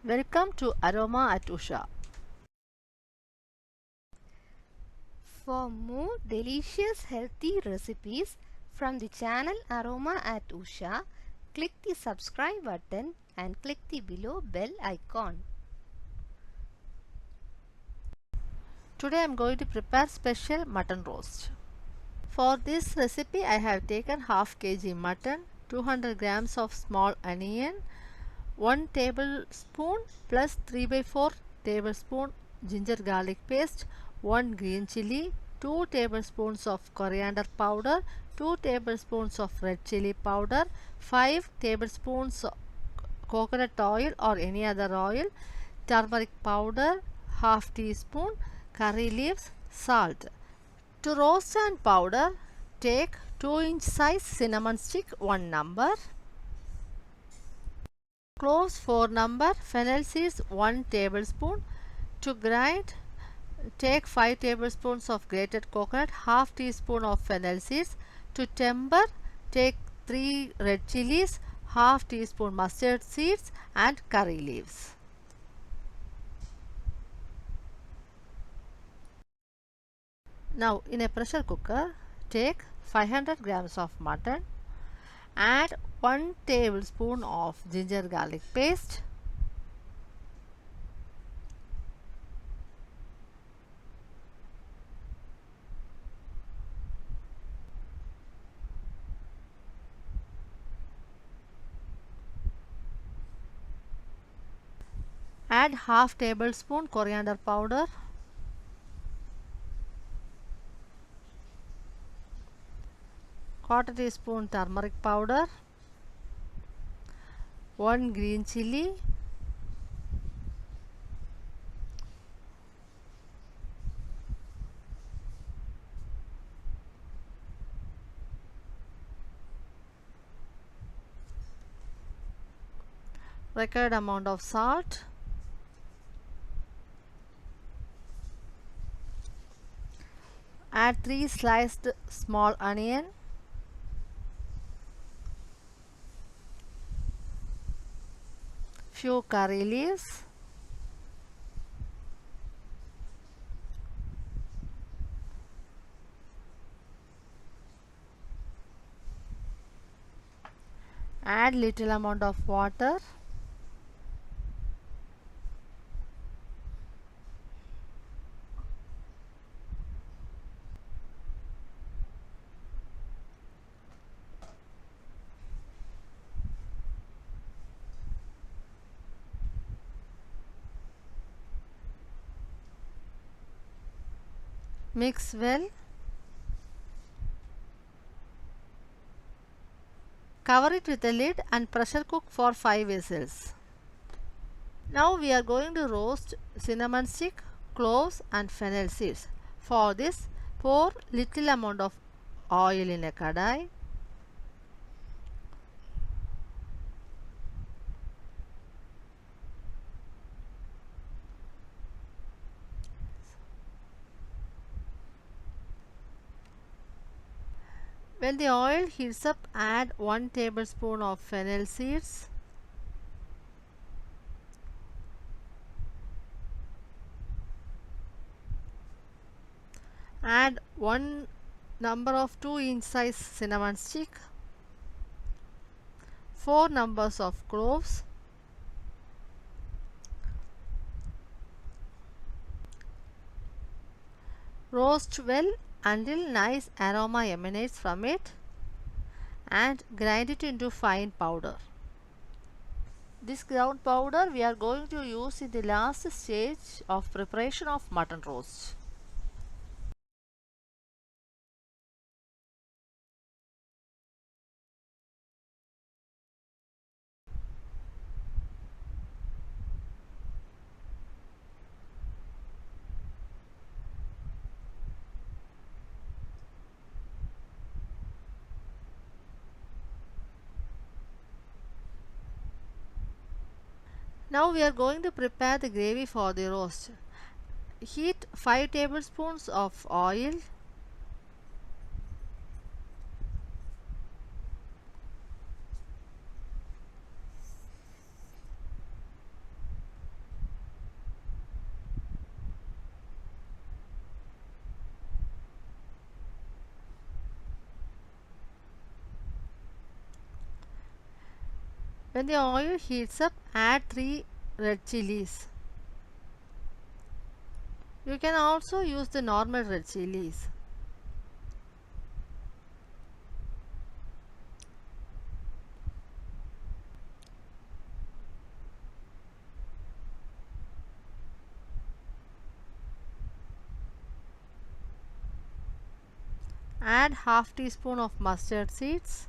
Welcome to Aroma at Usha. For more delicious healthy recipes from the channel Aroma at Usha, click the subscribe button and click the below bell icon. Today I am going to prepare special mutton roast. For this recipe I have taken half kg mutton, 200 grams of small onion, 1 tablespoon plus 3 by 4 tablespoon ginger garlic paste, 1 green chili, 2 tablespoons of coriander powder, 2 tablespoons of red chili powder, 5 tablespoons of coconut oil or any other oil, turmeric powder, half teaspoon, curry leaves, salt. To roast and powder, take 2-inch size cinnamon stick 1 number, cloves 4 number, fennel seeds 1 tablespoon. To grind, take 5 tablespoons of grated coconut, half teaspoon of fennel seeds. To temper, take 3 red chilies, half teaspoon mustard seeds and curry leaves. Now in a pressure cooker, take 500 grams of mutton, add 1 tablespoon of ginger garlic paste, add half tablespoon coriander powder, quarter teaspoon turmeric powder, 1 green chili, required amount of salt, add 3 sliced small onion, few curry leaves, add little amount of water, mix well, cover it with a lid and pressure cook for 5 whistles. Now we are going to roast cinnamon stick, cloves and fennel seeds. For this, pour little amount of oil in a kadai. When the oil heats up, add 1 tablespoon of fennel seeds, add 1 number of 2-inch size cinnamon stick, 4 numbers of cloves, roast well until nice aroma emanates from it and grind it into fine powder. This ground powder we are going to use in the last stage of preparation of mutton roast. Now we are going to prepare the gravy for the roast. Heat 5 tablespoons of oil, When the oil heats up, add 3 red chilies. You can also use the normal red chilies. Add half teaspoon of mustard seeds.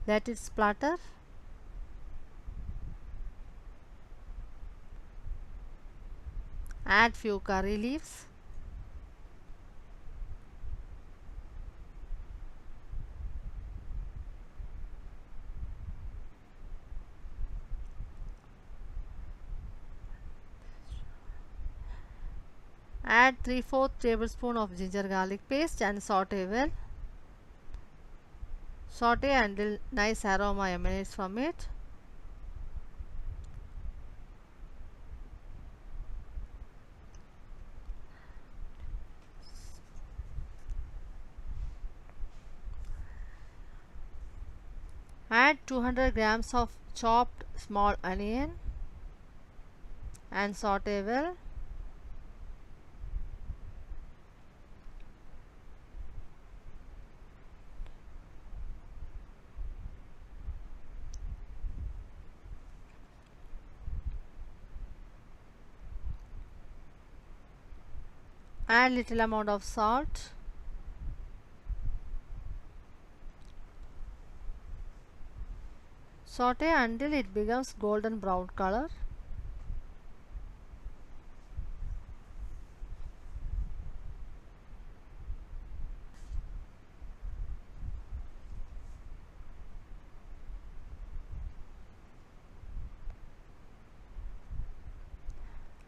Let it splatter. Add few curry leaves. Add 3/4 tablespoon of ginger garlic paste and saute well. Saute until nice aroma emanates from it. Add 200 grams of chopped small onion and saute well. Add little amount of salt. Saute until it becomes golden brown color.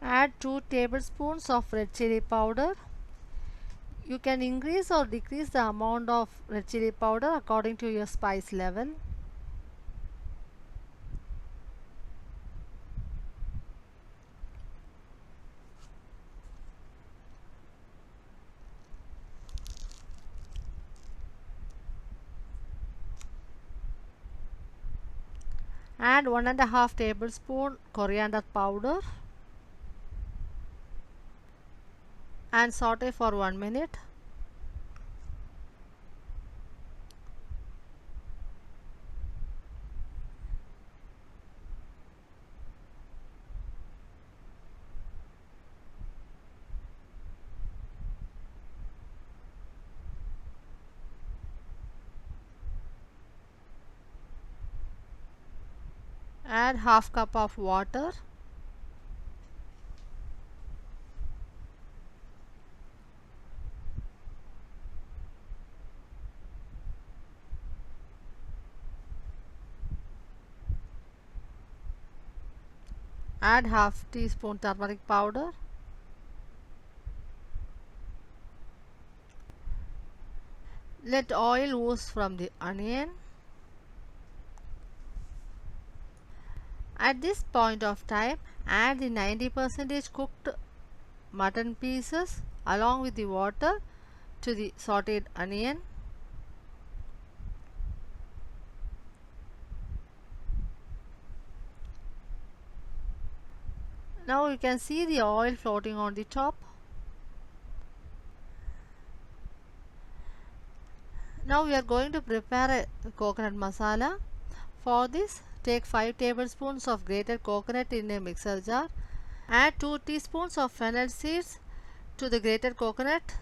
Add 2 tablespoons of red chili powder. You can increase or decrease the amount of red chili powder according to your spice level. Add 1.5 tablespoon coriander powder and saute for 1 minute. Add half cup of water. Add half teaspoon turmeric powder. Let oil ooze from the onion. At this point of time, add the 90% cooked mutton pieces along with the water to the sauteed onion. Now you can see the oil floating on the top. Now we are going to prepare a coconut masala. For this, take 5 tablespoons of grated coconut in a mixer jar. Add 2 teaspoons of fennel seeds to the grated coconut.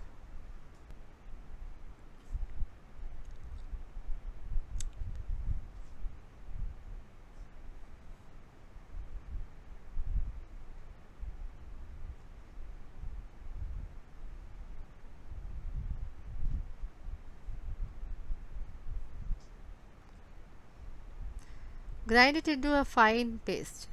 Grind it into a fine paste.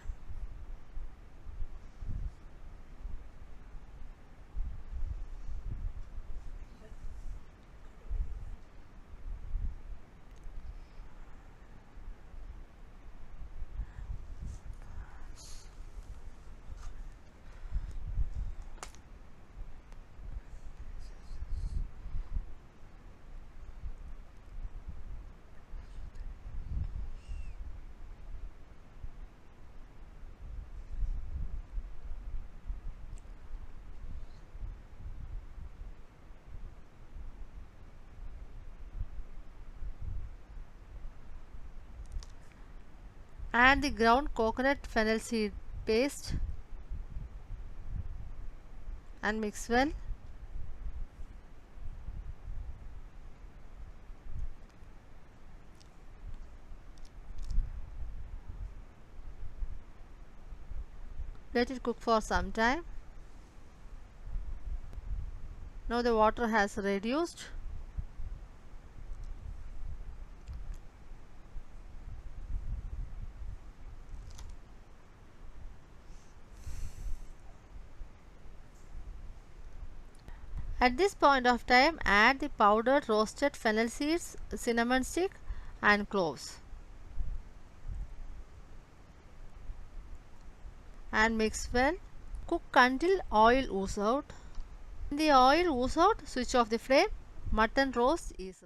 Add the ground coconut fennel seed paste and mix well. Let it cook for some time. Now the water has reduced. At this point of time, add the powdered roasted fennel seeds, cinnamon stick and cloves and mix well. Cook until oil oozes out. When the oil oozes out, switch off the flame. Mutton roast is